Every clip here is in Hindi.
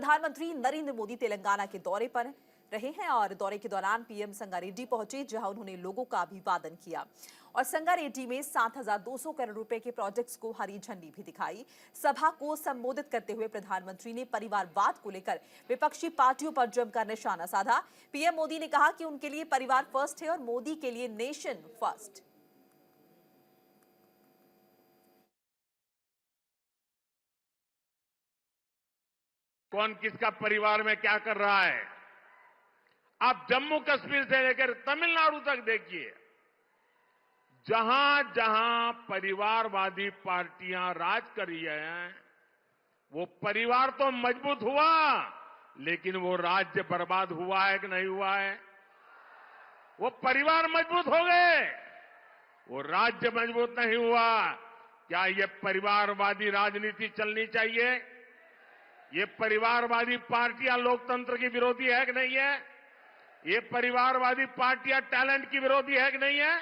प्रधानमंत्री नरेंद्र मोदी तेलंगाना के दौरे पर रहे हैं और दौरे के दौरान पीएम संगारेड्डी पहुंचे, जहां उन्होंने लोगों का अभिवादन किया और संगारेड्डी में 7,200 करोड़ रुपए के प्रोजेक्ट्स को हरी झंडी भी दिखाई। सभा को संबोधित करते हुए प्रधानमंत्री ने परिवारवाद को लेकर विपक्षी पार्टियों पर जमकर निशाना साधा। पीएम मोदी ने कहा कि उनके लिए परिवार फर्स्ट है और मोदी के लिए नेशन फर्स्ट। कौन किसका परिवार में क्या कर रहा है, आप जम्मू कश्मीर से लेकर तमिलनाडु तक देखिए, जहां जहां परिवारवादी पार्टियां राज कर रही हैं, वो परिवार तो मजबूत हुआ, लेकिन वो राज्य बर्बाद हुआ है कि नहीं हुआ है? वो परिवार मजबूत हो गए, वो राज्य मजबूत नहीं हुआ। क्या ये परिवारवादी राजनीति चलनी चाहिए? ये परिवारवादी पार्टियां लोकतंत्र की विरोधी है कि नहीं है? ये परिवारवादी पार्टियां टैलेंट की विरोधी है कि नहीं है?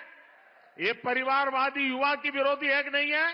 ये परिवारवादी युवा की विरोधी है कि नहीं है?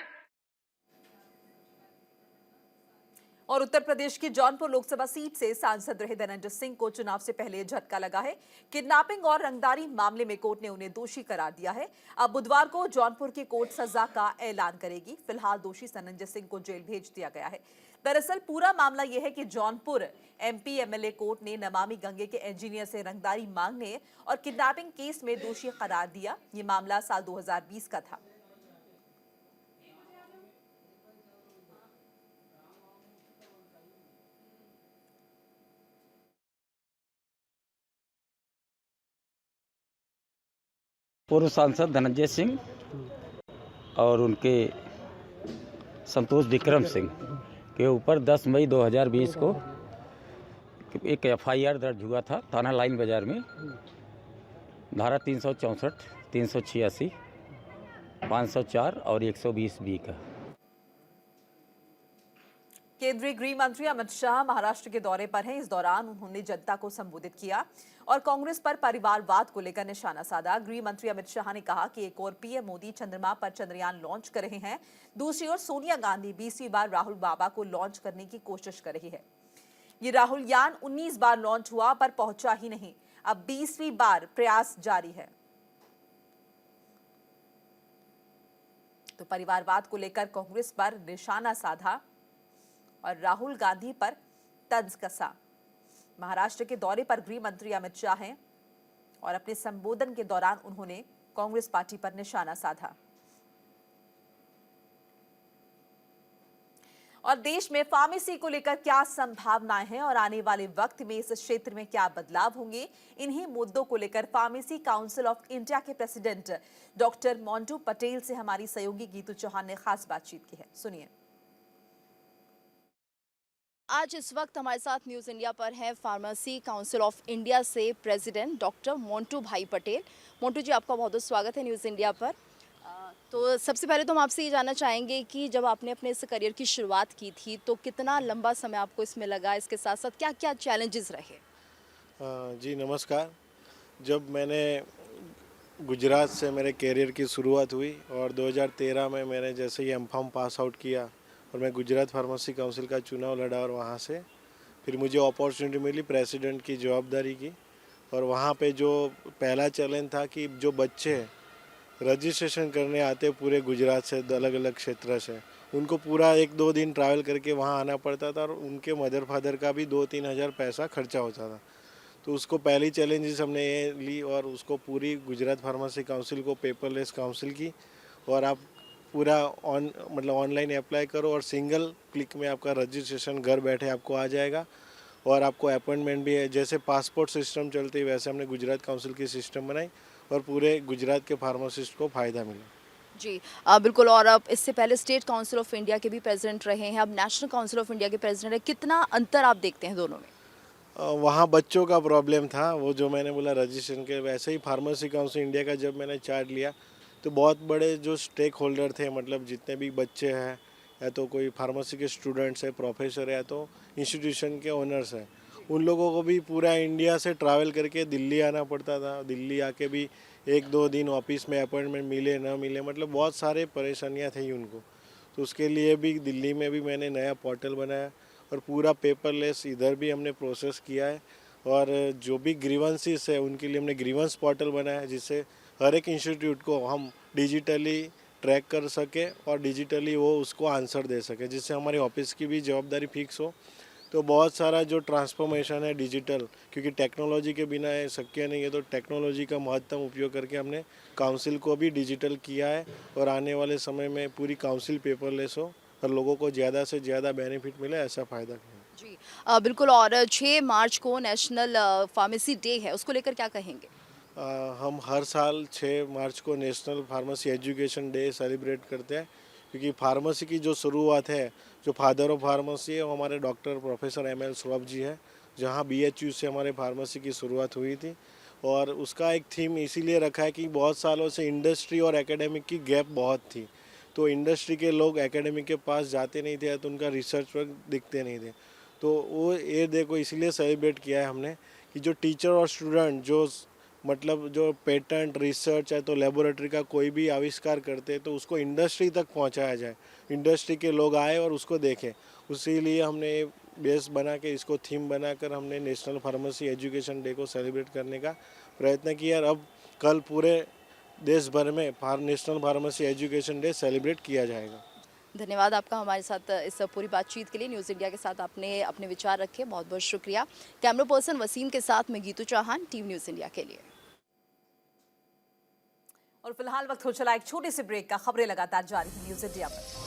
और उत्तर प्रदेश की जौनपुर लोकसभा सीट से सांसद रहे धनंजय सिंह को चुनाव से पहले झटका लगा है। किडनैपिंग और रंगदारी मामले में कोर्ट ने उन्हें दोषी करार दिया है। अब बुधवार को जौनपुर की कोर्ट सजा का ऐलान करेगी। फिलहाल दोषी धनंजय सिंह को जेल भेज दिया गया है। दरअसल पूरा मामला यह है कि जौनपुर एमपी एमएलए कोर्ट ने नमामि गंगे के इंजीनियर से रंगदारी मांगने और किडनैपिंग केस में दोषी करार दिया। ये मामला साल 2020 का था। पूर्व सांसद धनंजय सिंह और उनके संतोष विक्रम सिंह के ऊपर 10 मई 2020 को एक एफआईआर दर्ज हुआ था थाना लाइन बाजार में, धारा 364, 386, 504 और 120 बी का। केंद्रीय गृह मंत्री अमित शाह महाराष्ट्र के दौरे पर हैं। इस दौरान उन्होंने जनता को संबोधित किया और कांग्रेस पर परिवारवाद को लेकर निशाना साधा। गृह मंत्री अमित शाह ने कहा कि एक और पीएम मोदी चंद्रमा पर चंद्रयान लॉन्च कर रहे हैं, दूसरी ओर सोनिया गांधी 20वीं बार राहुल बाबा को लॉन्च करने की कोशिश कर रही है। ये राहुल यान 19 बार लॉन्च हुआ पर पहुंचा ही नहीं। अब 20वीं बार प्रयास जारी है। तो परिवारवाद को लेकर कांग्रेस पर निशाना साधा और राहुल गांधी पर तंज कसा। महाराष्ट्र के दौरे पर गृह मंत्री अमित शाह हैं और अपने संबोधन के दौरान उन्होंने कांग्रेस पार्टी पर निशाना साधा। और देश में फार्मेसी को लेकर क्या संभावनाएं हैं और आने वाले वक्त में इस क्षेत्र में क्या बदलाव होंगे, इन्हीं मुद्दों को लेकर फार्मेसी काउंसिल ऑफ इंडिया के प्रेसिडेंट डॉक्टर मोंटू पटेल से हमारी सहयोगी गीतू चौहान ने खास बातचीत की है। सुनिए। आज इस वक्त हमारे साथ न्यूज़ इंडिया पर है फार्मेसी काउंसिल ऑफ इंडिया से प्रेसिडेंट डॉक्टर मोंटू भाई पटेल। मोंटू जी, आपका बहुत बहुत स्वागत है न्यूज़ इंडिया पर। तो सबसे पहले तो हम आपसे ये जानना चाहेंगे कि जब आपने अपने इस करियर की शुरुआत की थी तो कितना लंबा समय आपको इसमें लगा, इसके साथ साथ क्या क्या चैलेंजेस रहे? जी नमस्कार। जब मैंने गुजरात से मेरे करियर की शुरुआत हुई और 2013 में मैंने जैसे ही एमफार्म पास आउट किया और मैं गुजरात फार्मेसी काउंसिल का चुनाव लड़ा और वहाँ से फिर मुझे अपॉर्चुनिटी मिली प्रेसिडेंट की जवाबदारी की। और वहाँ पे जो पहला चैलेंज था कि जो बच्चे रजिस्ट्रेशन करने आते पूरे गुजरात से अलग अलग क्षेत्र से, उनको पूरा 1-2 दिन ट्रैवल करके वहाँ आना पड़ता था और उनके मदर फादर का भी 2-3 हज़ार पैसा खर्चा होता था। तो उसको पहली चैलेंजेस हमने ये ली और उसको पूरी गुजरात फार्मेसी काउंसिल को पेपरलेस काउंसिल की और आप पूरा ऑनलाइन अप्लाई करो और सिंगल क्लिक में आपका रजिस्ट्रेशन घर बैठे आपको आ जाएगा और आपको अपॉइंटमेंट भी है। जैसे पासपोर्ट सिस्टम चलती है वैसे हमने गुजरात काउंसिल की सिस्टम बनाई और पूरे गुजरात के फार्मासिस्ट को फ़ायदा मिला। जी बिल्कुल। और अब इससे पहले स्टेट काउंसिल ऑफ इंडिया के भी प्रेसिडेंट रहे हैं, अब नेशनल काउंसिल ऑफ इंडिया के प्रेसिडेंट हैं। कितना अंतर आप देखते हैं दोनों में? वहाँ बच्चों का प्रॉब्लम था, वो जो मैंने बोला रजिस्ट्रेशन के, वैसे ही फार्मेसी काउंसिल इंडिया का जब मैंने चार्ज लिया तो बहुत बड़े जो स्टेक होल्डर थे, मतलब जितने भी बच्चे हैं या तो कोई फार्मेसी के स्टूडेंट्स है, प्रोफेसर है, या तो इंस्टीट्यूशन के ओनर्स हैं, उन लोगों को भी पूरा इंडिया से ट्रैवल करके दिल्ली आना पड़ता था। दिल्ली आके भी 1-2 दिन ऑफिस में अपॉइंटमेंट मिले ना मिले, मतलब बहुत सारे परेशानियां थी उनको। तो उसके लिए भी दिल्ली में भी मैंने नया पोर्टल बनाया और पूरा पेपरलेस इधर भी हमने प्रोसेस किया है। और जो भी ग्रीवेंसेस है उनके लिए हमने ग्रीवेंस पोर्टल बनाया है, जिससे हर एक इंस्टीट्यूट को हम डिजिटली ट्रैक कर सके और डिजिटली वो उसको आंसर दे सके, जिससे हमारी ऑफिस की भी जवाबदारी फिक्स हो। तो बहुत सारा जो ट्रांसफॉर्मेशन है डिजिटल, क्योंकि टेक्नोलॉजी के बिना ये शक्य नहीं है, तो टेक्नोलॉजी का महत्तम उपयोग करके हमने काउंसिल को भी डिजिटल किया है और आने वाले समय में पूरी काउंसिल पेपरलेस हो और लोगों को ज़्यादा से ज़्यादा बेनिफिट मिले, ऐसा फ़ायदा किया। जी बिल्कुल। और 6 मार्च को नेशनल फार्मेसी डे है, उसको लेकर क्या कहेंगे? हम हर साल 6 मार्च को national pharmacy education day celebrate करते हैं, क्योंकि फार्मेसी की जो शुरुआत है, जो फादर ऑफ फार्मेसी है, वो हमारे डॉक्टर प्रोफेसर ML श्रॉफ जी है, जहाँ BHU से हमारे फार्मेसी की शुरुआत हुई थी। और उसका एक थीम इसीलिए रखा है कि बहुत सालों से इंडस्ट्री और एकेडमिक की गैप बहुत थी, तो इंडस्ट्री के लोग एकेडमिक के पास जाते नहीं थे, तो उनका रिसर्च वर्क दिखते नहीं थे। तो वो ये डे को इसलिए सेलिब्रेट किया है हमने कि जो टीचर और स्टूडेंट जो मतलब जो पेटेंट रिसर्च है, तो लेबोरेटरी का कोई भी आविष्कार करते तो उसको इंडस्ट्री तक पहुंचाया जाए, इंडस्ट्री के लोग आए और उसको देखें। उसी लिए हमने बेस बना के इसको थीम बनाकर हमने नेशनल फार्मेसी एजुकेशन डे को सेलिब्रेट करने का प्रयत्न किया। और अब कल पूरे देश भर में national pharmacy education day celebrate किया जाएगा। धन्यवाद आपका हमारे साथ इस पूरी बातचीत के लिए। न्यूज़ इंडिया के साथ आपने अपने विचार रखे, बहुत बहुत शुक्रिया। कैमरा पर्सन वसीम के साथ मैं Geetu Chauhan, team news India के लिए। और फिलहाल वक्त हो चला एक छोटे से ब्रेक का। खबरें लगातार जारी हैं न्यूज़ इंडिया पर।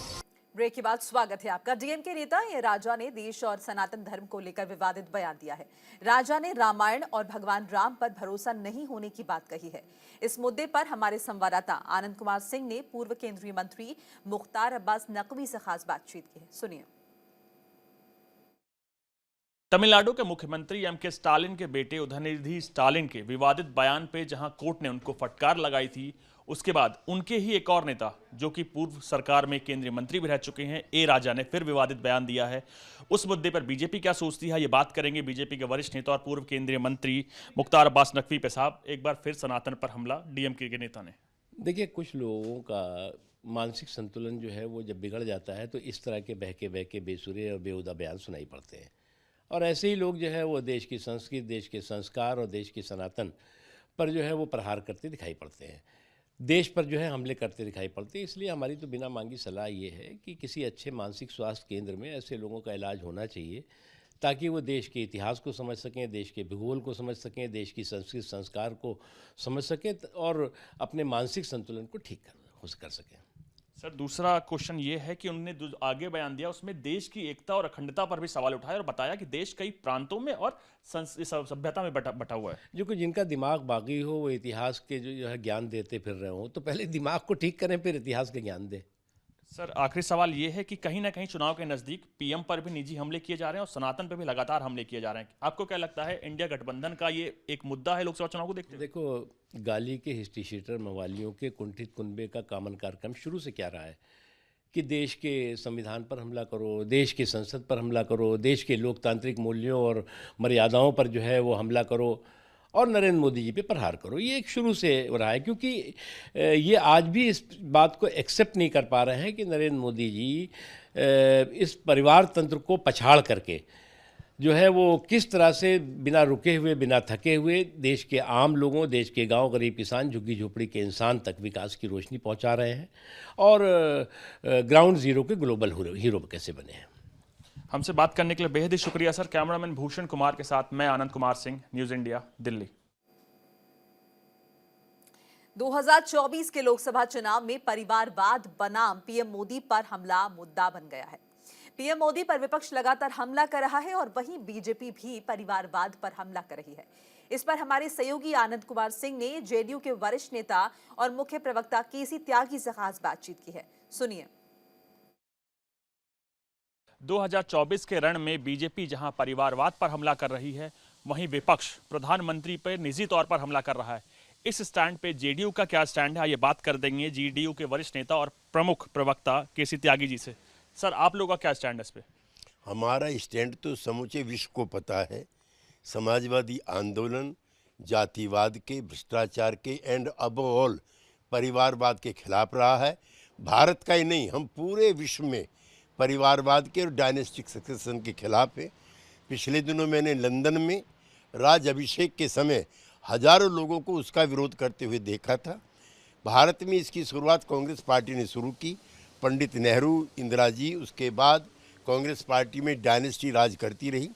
ब्रेक के बाद स्वागत है आपका। डीएमके नेता ए राजा ने देश और सनातन धर्म को लेकर विवादित बयान दिया है। राजा ने रामायण और भगवान राम पर भरोसा नहीं होने की बात कही है। इस मुद्दे पर हमारे संवाददाता आनंद कुमार सिंह ने पूर्व केंद्रीय मंत्री मुख्तार अब्बास नकवी से खास बातचीत की है, सुनिए। तमिलनाडु के मुख्यमंत्री एम.के. स्टालिन के बेटे उदयनिधि स्टालिन के विवादित बयान पे जहां कोर्ट ने उनको फटकार लगाई थी, उसके बाद उनके ही एक और नेता जो कि पूर्व सरकार में केंद्रीय मंत्री भी रह चुके हैं, ए राजा ने फिर विवादित बयान दिया है। उस मुद्दे पर बीजेपी क्या सोचती है, ये बात करेंगे बीजेपी के वरिष्ठ नेता और पूर्व केंद्रीय मंत्री मुख्तार अब्बास नकवी पे। साहब, एक बार फिर सनातन पर हमला डीएमके के नेता ने। देखिए, कुछ लोगों का मानसिक संतुलन जो है वो जब बिगड़ जाता है तो इस तरह के बहके बेसुरे और बेहुदा बयान सुनाई पड़ते हैं। और ऐसे ही लोग जो है वो देश की संस्कृति, देश के संस्कार और देश की सनातन पर जो है वो प्रहार करते दिखाई पड़ते हैं, देश पर जो है हमले करते दिखाई पड़ते हैं। इसलिए हमारी तो बिना मांगी सलाह ये है कि किसी अच्छे मानसिक स्वास्थ्य केंद्र में ऐसे लोगों का इलाज होना चाहिए, ताकि वो देश के इतिहास को समझ सकें, देश के भूगोल को समझ सकें, देश की संस्कृति संस्कार को समझ सकें और अपने मानसिक संतुलन को ठीक कर सकें। सर, दूसरा क्वेश्चन ये है कि उन्होंने जो आगे बयान दिया उसमें देश की एकता और अखंडता पर भी सवाल उठाया और बताया कि देश कई प्रांतों में और सभ्यता में बटा हुआ है। जो कि जिनका दिमाग बागी हो, वो इतिहास के जो है ज्ञान देते फिर रहे हो, तो पहले दिमाग को ठीक करें, फिर इतिहास का ज्ञान दें। सर, आखिरी सवाल ये है कि कहीं ना कहीं चुनाव के नजदीक पीएम पर भी निजी हमले किए जा रहे हैं और सनातन पर भी लगातार हमले किए जा रहे हैं। आपको क्या लगता है, इंडिया गठबंधन का ये एक मुद्दा है लोकसभा चुनाव को देखते हुए? देखो, गाली के हिस्ट्री शीटर मवालियों के कुंठित कुनबे का कॉमन कार्यक्रम शुरू से क्या रहा है कि देश के संविधान पर हमला करो, देश की संसद पर हमला करो, देश के लोकतांत्रिक मूल्यों और मर्यादाओं पर जो है वो हमला करो और नरेंद्र मोदी जी पे प्रहार करो। ये एक शुरू से रहा है, क्योंकि ये आज भी इस बात को एक्सेप्ट नहीं कर पा रहे हैं कि नरेंद्र मोदी जी इस परिवार तंत्र को पछाड़ करके जो है वो किस तरह से बिना रुके हुए, बिना थके हुए देश के आम लोगों, देश के गांव, गरीब किसान, झुग्गी झोपड़ी के इंसान तक विकास की रोशनी पहुंचा रहे हैं और ग्राउंड जीरो के ग्लोबल हीरो कैसे बने हैं। हमसे बात करने के लिए बेहद ही शुक्रिया सर। कैमरामैन भूषण कुमार के साथ मैं आनंद कुमार सिंह, न्यूज़ इंडिया, दिल्ली। 2024 के लोकसभा चुनाव में परिवारवाद बनाम पीएम मोदी पर हमला मुद्दा बन गया है। पीएम मोदी पर विपक्ष लगातार हमला कर रहा है और वहीं बीजेपी भी परिवारवाद पर हमला कर रही है। इस पर हमारे सहयोगी आनंद कुमार सिंह ने जेडीयू के वरिष्ठ नेता और मुख्य प्रवक्ता केसी त्यागी से खास बातचीत की है, सुनिए। 2024 के रण में बीजेपी जहां परिवारवाद पर हमला कर रही है, वहीं विपक्ष प्रधानमंत्री पर निजी तौर पर हमला कर रहा है। इस स्टैंड पे जेडीयू का क्या स्टैंड है, ये बात कर देंगे जेडीयू के वरिष्ठ नेता और प्रमुख प्रवक्ता केसी त्यागी जी से। सर, आप लोगों का क्या स्टैंड है इस पे? हमारा स्टैंड तो समूचे विश्व को पता है। समाजवादी आंदोलन जातिवाद के, भ्रष्टाचार के एंड अब ऑल परिवारवाद के खिलाफ रहा है। भारत का ही नहीं, हम पूरे विश्व में परिवारवाद के और डायनेस्टिक सक्सेशन के खिलाफ है। पिछले दिनों मैंने लंदन में राज अभिषेक के समय हजारों लोगों को उसका विरोध करते हुए देखा था। भारत में इसकी शुरुआत कांग्रेस पार्टी ने शुरू की। पंडित नेहरू, इंदिरा जी, उसके बाद कांग्रेस पार्टी में डायनेस्टी राज करती रही।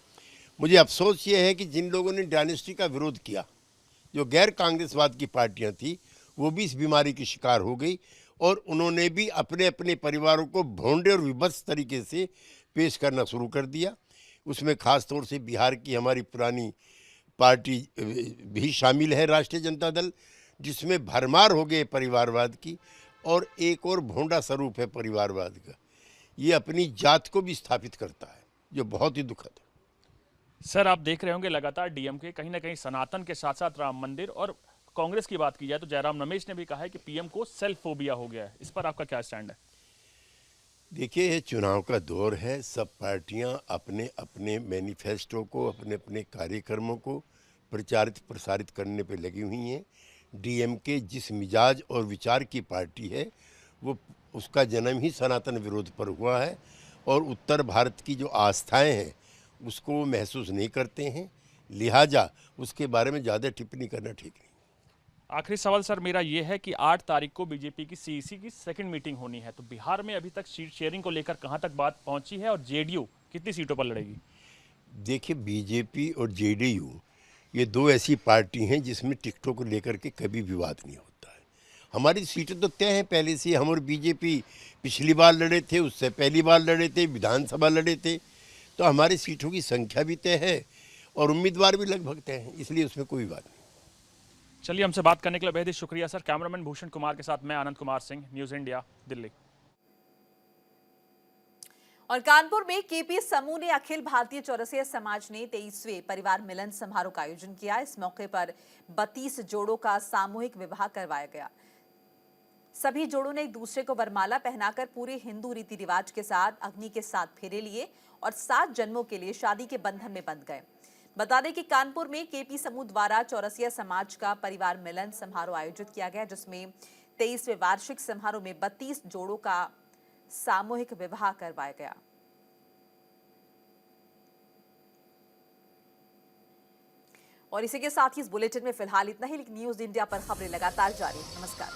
मुझे अफसोस ये है कि जिन लोगों ने डायनेस्टी का विरोध किया, जो गैर कांग्रेसवाद की पार्टियां थी, वो भी इस बीमारी की शिकार हो गई और उन्होंने भी अपने अपने परिवारों को भोंडे और विभत्स तरीके से पेश करना शुरू कर दिया। उसमें खास तौर से बिहार की हमारी पुरानी पार्टी भी शामिल है, राष्ट्रीय जनता दल, जिसमें भरमार हो गए परिवारवाद की, और एक और भोंडा स्वरूप है परिवारवाद का। ये अपनी जात को भी स्थापित करता है, जो बहुत ही दुखद है। सर, आप देख रहे होंगे लगातार डीएमके कहीं ना कहीं सनातन के साथ साथ राम मंदिर, और कांग्रेस की बात की जाए तो जयराम रमेश ने भी कहा है कि पीएम को सेल्फ फोबिया हो गया है। इस पर आपका क्या स्टैंड है? देखिए, ये चुनाव का दौर है। सब पार्टियां अपने अपने मैनिफेस्टो को, अपने अपने कार्यक्रमों को प्रचारित प्रसारित करने पे लगी हुई हैं। डीएमके जिस मिजाज और विचार की पार्टी है, वो उसका जन्म ही सनातन विरोध पर हुआ है, और उत्तर भारत की जो आस्थाएं हैं उसको वो महसूस नहीं करते हैं। लिहाजा उसके बारे में ज़्यादा टिप्पणी करना ठीक नहीं। आखिरी सवाल सर मेरा ये है कि 8 तारीख को बीजेपी की सीईसी की सेकंड मीटिंग होनी है, तो बिहार में अभी तक सीट शेयरिंग को लेकर कहां तक बात पहुंची है, और जेडीयू कितनी सीटों पर लड़ेगी? देखिए, बीजेपी और जेडीयू ये दो ऐसी पार्टी हैं जिसमें टिकटों को लेकर के कभी विवाद नहीं होता है। हमारी सीटें तो तय हैं पहले से। हम और बीजेपी पिछली बार लड़े थे, उससे पहली बार लड़े थे, विधानसभा लड़े थे, तो हमारी सीटों की संख्या भी तय है और उम्मीदवार भी लगभग तय हैं, इसलिए उसमें कोई बात नहीं। चलिए, हमसे बात करने के लिए बेहद ही शुक्रिया सर। कैमरामैन भूषण कुमार के साथ मैं आनंद कुमार सिंह, न्यूज़ इंडिया, दिल्ली। और कानपुर में केपी समूह ने अखिल भारतीय चौरसिया समाज ने 23वें परिवार मिलन समारोह का आयोजन किया। इस मौके पर 32 जोड़ों का सामूहिक विवाह करवाया गया। सभी जोड़ों ने एक दूसरे को वरमाला पहनाकर पूरे हिंदू रीति रिवाज के साथ अग्नि के 7 फेरे लिए और 7 जन्मों के लिए शादी के बंधन में बंध गए। बता दें कि कानपुर में केपी समूह द्वारा चौरसिया समाज का परिवार मिलन समारोह आयोजित किया गया, जिसमें 23वें वार्षिक समारोह में 32 जोड़ों का सामूहिक विवाह करवाया गया। और इसी के साथ ही इस बुलेटिन में फिलहाल इतना ही, लेकिन न्यूज़ इंडिया पर खबरें लगातार जारी। नमस्कार।